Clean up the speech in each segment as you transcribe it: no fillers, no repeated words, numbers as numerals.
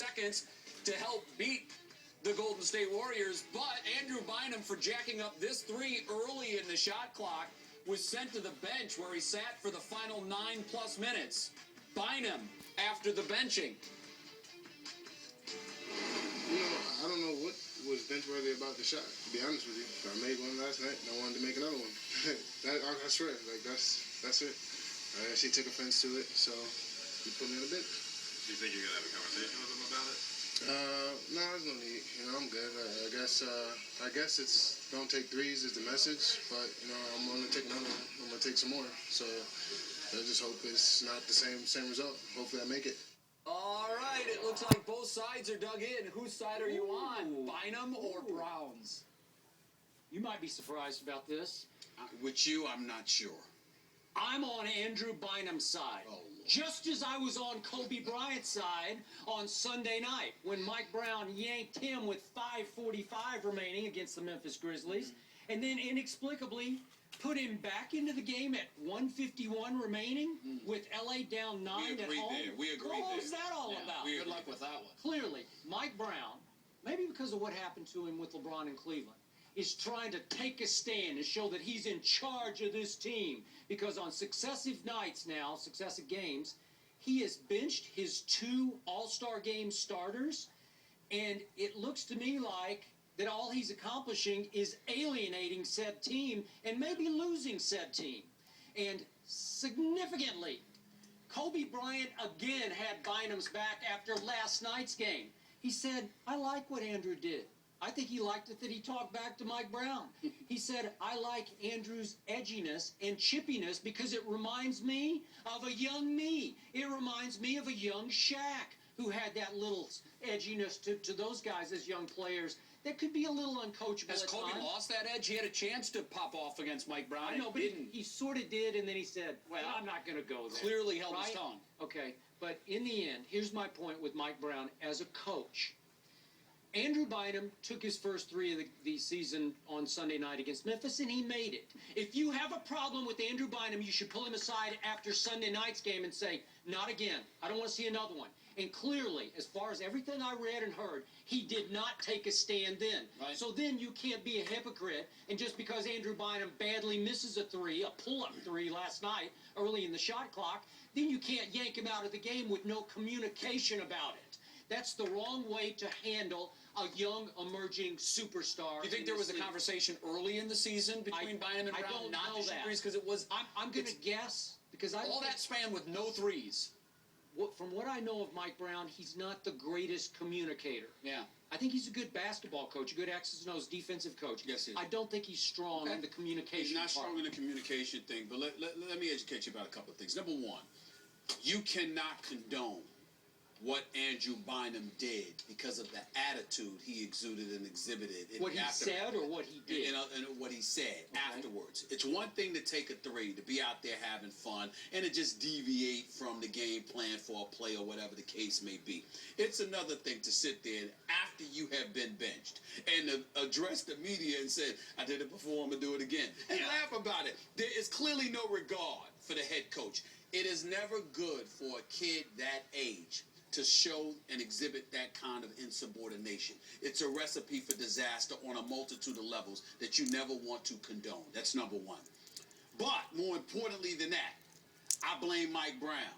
seconds to help beat the Golden State Warriors, but Andrew Bynum, for jacking up this three early in the shot clock, was sent to the bench where he sat for the final 9+ minutes. Bynum, after the benching. I don't know what was bench-worthy about the shot, to be honest with you. I made one last night, and I wanted to make another one. I swear, that's it. I actually took offense to it, so you put me on the bench. Do you think you're going to have a conversation with him about it? No, there's no need. I'm good. I guess it's don't take threes is the message, but, I'm going to take another one. I'm going to take some more. So I just hope it's not the same result. Hopefully I make it. All right, it looks like both sides are dug in. Whose side are you on, Bynum or Browns? You might be surprised about this. With you, I'm not sure. I'm on Andrew Bynum's side. Oh, just as I was on Kobe Bryant's side on Sunday night when Mike Brown yanked him with 5:45 remaining against the Memphis Grizzlies, and then inexplicably put him back into the game at 1:51 remaining with LA down 9 at home. We agree What there. was that all about? Good luck with that one. Clearly, Mike Brown, maybe because of what happened to him with LeBron in Cleveland, is trying to take a stand and show that he's in charge of this team. Because on successive nights now, successive games, he has benched his 2 All-Star Game starters, and it looks to me like that all he's accomplishing is alienating said team and maybe losing said team. And significantly, Kobe Bryant again had Bynum's back after last night's game. He said, I like what Andrew did. I think he liked it that he talked back to Mike Brown. He said, I like Andrew's edginess and chippiness because it reminds me of a young me. It reminds me of a young Shaq who had that little edginess to those guys as young players that could be a little uncoachable. Has at Kobe times. lost that edge? He had a chance to pop off against Mike Brown. I know, but he sort of did, and then he said, well, I'm not going to go there. Clearly held his Right? tongue. Okay, but in the end, here's my point with Mike Brown as a coach. Andrew Bynum took his first 3 of the season on Sunday night against Memphis, and he made it. If you have a problem with Andrew Bynum, you should pull him aside after Sunday night's game and say, not again. I don't want to see another one. And clearly, as far as everything I read and heard, he did not take a stand then. Right. So then you can't be a hypocrite, and just because Andrew Bynum badly misses a 3, a pull-up 3 last night, early in the shot clock, then you can't yank him out of the game with no communication about it. That's the wrong way to handle a young, emerging superstar. Do you think there was a conversation early in the season between Bynum and Brown I don't not know to shoot that. threes? Because it was I'm going to guess, because I all think, that span with no threes. from what I know of Mike Brown, he's not the greatest communicator. Yeah. I think he's a good basketball coach, a good X's and O's defensive coach. Yes, he is. I don't think he's strong in the communication He's not part. strong in the communication thing, but let me educate you about a couple of things. Number one, you cannot condone what Andrew Bynum did because of the attitude he exuded and exhibited. What he said or what he did? And what he said afterwards. It's one thing to take a 3, to be out there having fun, and to just deviate from the game plan for a play or whatever the case may be. It's another thing to sit there after you have been benched and to address the media and say, I did it before, I'm going to do it again. And laugh about it. There is clearly no regard for the head coach. It is never good for a kid that age to show and exhibit that kind of insubordination. It's a recipe for disaster on a multitude of levels that you never want to condone. That's number one. But more importantly than that, I blame Mike Brown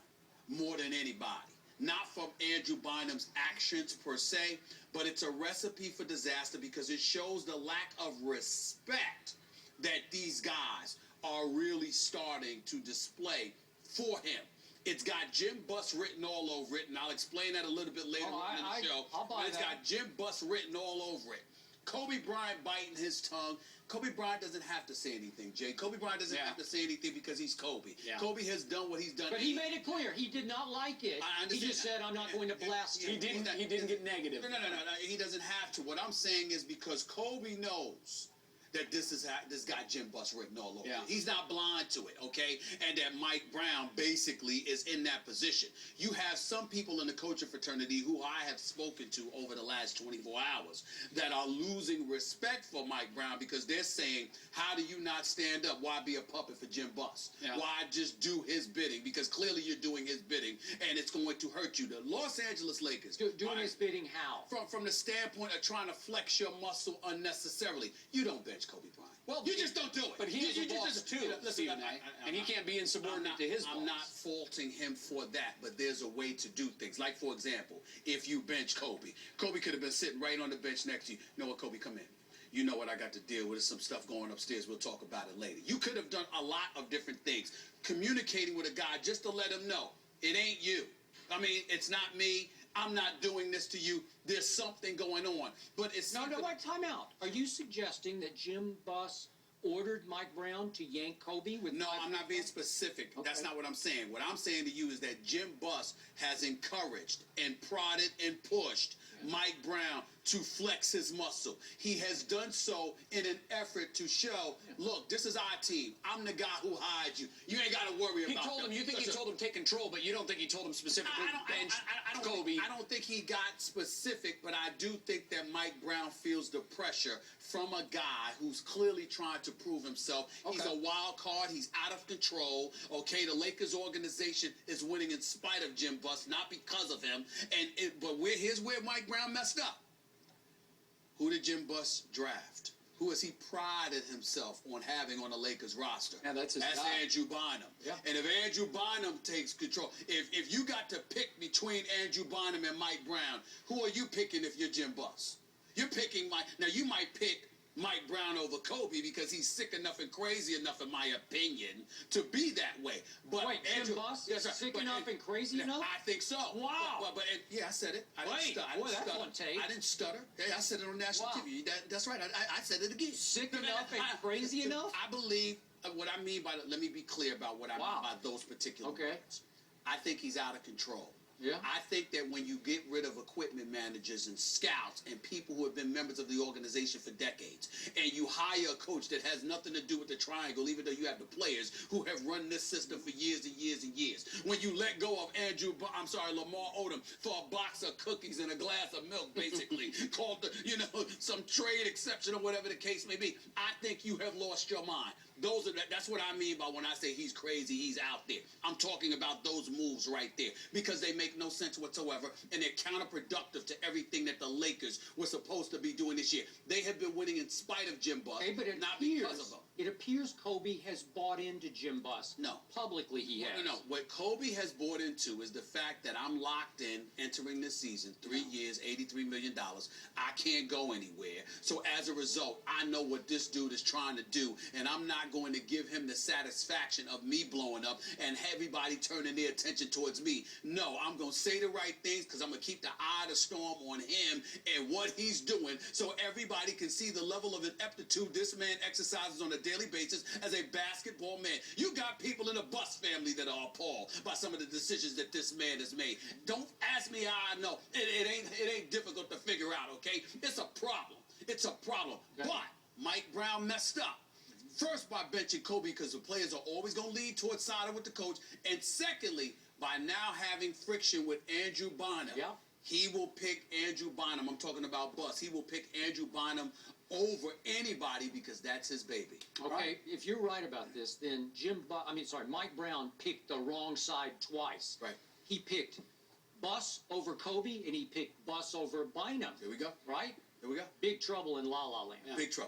more than anybody. Not from Andrew Bynum's actions per se, but it's a recipe for disaster because it shows the lack of respect that these guys are really starting to display for him. It's got Jim Buss written all over it, and I'll explain that a little bit later on in the show. I'll buy but it's that. got Jim Buss written all over it. Kobe Bryant biting his tongue. Kobe Bryant doesn't have to say anything, Jay. Kobe Bryant doesn't have to say anything because he's Kobe. Yeah. Kobe has done what he's done. But he made it clear he did not like it. I He understand just that. said, I'm not going to blast He you. didn't get negative. No. He doesn't have to. What I'm saying is because Kobe knows that this got Jim Buss written all over. Yeah. He's not blind to it, okay? And that Mike Brown basically is in that position. You have some people in the coaching fraternity who I have spoken to over the last 24 hours that are losing respect for Mike Brown because they're saying, how do you not stand up? Why be a puppet for Jim Buss? Yeah. Why just do his bidding? Because clearly you're doing his bidding, and it's going to hurt you. The Los Angeles Lakers. Doing his bidding how? From the standpoint of trying to flex your muscle unnecessarily, you don't bench Kobe Bryant. Well, You just don't do it. But he is a boss too, listen, Stephen A. And he can't be insubordinate to his boss. I'm not faulting him for that, but there's a way to do things. Like, for example, if you bench Kobe could have been sitting right on the bench next to you. You know what, Kobe, come in. You know what I got to deal with. There's some stuff going upstairs. We'll talk about it later. You could have done a lot of different things. Communicating with a guy just to let him know it ain't you. I mean, it's not me. I'm not doing this to you. There's something going on. But it's No, wait, time out. Are you suggesting that Jim Buss ordered Mike Brown to yank Kobe with? No, I'm not being specific. Okay. That's not what I'm saying. What I'm saying to you is that Jim Buss has encouraged and prodded and pushed Mike Brown to flex his muscle. He has done so in an effort to show, look, this is our team. I'm the guy who hired you. You ain't got to worry He about told them. him, you think he told him take control, but you don't think he told him specifically bench Kobe. I don't think he got specific, but I do think that Mike Brown feels the pressure from a guy who's clearly trying to prove himself. Okay. He's a wild card. He's out of control. Okay, the Lakers organization is winning in spite of Jim Buss, not because of him. But here's where Mike Brown messed up. Who did Jim Buss draft? Who has he prided himself on having on the Lakers roster? Yeah, that's his guy. Andrew Bynum. Yeah. And if Andrew Bynum takes control, if you got to pick between Andrew Bynum and Mike Brown, who are you picking if you're Jim Buss? You're picking Mike. Now, you might pick Mike Brown over Kobe because he's sick enough and crazy enough, in my opinion, to be that way. But Wait, Jim Buss is sick enough and crazy enough? I think so. Wow. Yeah, I said it. I Wait, didn't stutter. that's one take. I didn't stutter. Yeah, I said it on national Wow. TV. That's right. I said it again. Sick enough and crazy enough? I believe what I mean by. Let me be clear about what I mean by those particular words. I think he's out of control. Yeah. I think that when you get rid of equipment managers and scouts and people who have been members of the organization for decades, and you hire a coach that has nothing to do with the triangle, even though you have the players who have run this system for years and years and years, when you let go of Lamar Odom for a box of cookies and a glass of milk, basically, called some trade exception or whatever the case may be, I think you have lost your mind. That's what I mean by when I say he's crazy, he's out there. I'm talking about those moves right there because they make no sense whatsoever and they're counterproductive to everything that the Lakers were supposed to be doing this year. They have been winning in spite of Jim Buss, Okay, but not because of him. it appears Kobe has bought into Jim Buss. No. Publicly he has. No. What Kobe has bought into is the fact that I'm locked in entering this season, 3 years, $83 million. I can't go anywhere. So as a result, I know what this dude is trying to do, and I'm not going to give him the satisfaction of me blowing up and everybody turning their attention towards me. No, I'm going to say the right things because I'm going to keep the eye of the storm on him and what he's doing so everybody can see the level of ineptitude this man exercises on a daily basis as a basketball man. You got people in the Buss family that are appalled by some of the decisions that this man has made. Don't ask me how I know. It ain't difficult to figure out, okay? It's a problem. It's a problem. Okay. But Mike Brown messed up. First, by benching Kobe because the players are always going to lead towards siding with the coach. And secondly, by now having friction with Andrew Bynum. Yeah. He will pick Andrew Bynum. I'm talking about Buss. He will pick Andrew Bynum over anybody because that's his baby. Okay, Right? if you're right about this, then Mike Brown picked the wrong side twice. Right. He picked Buss over Kobe, and he picked Buss over Bynum. Here we go. Right? Here we go. Big trouble in La La Land. Big trouble.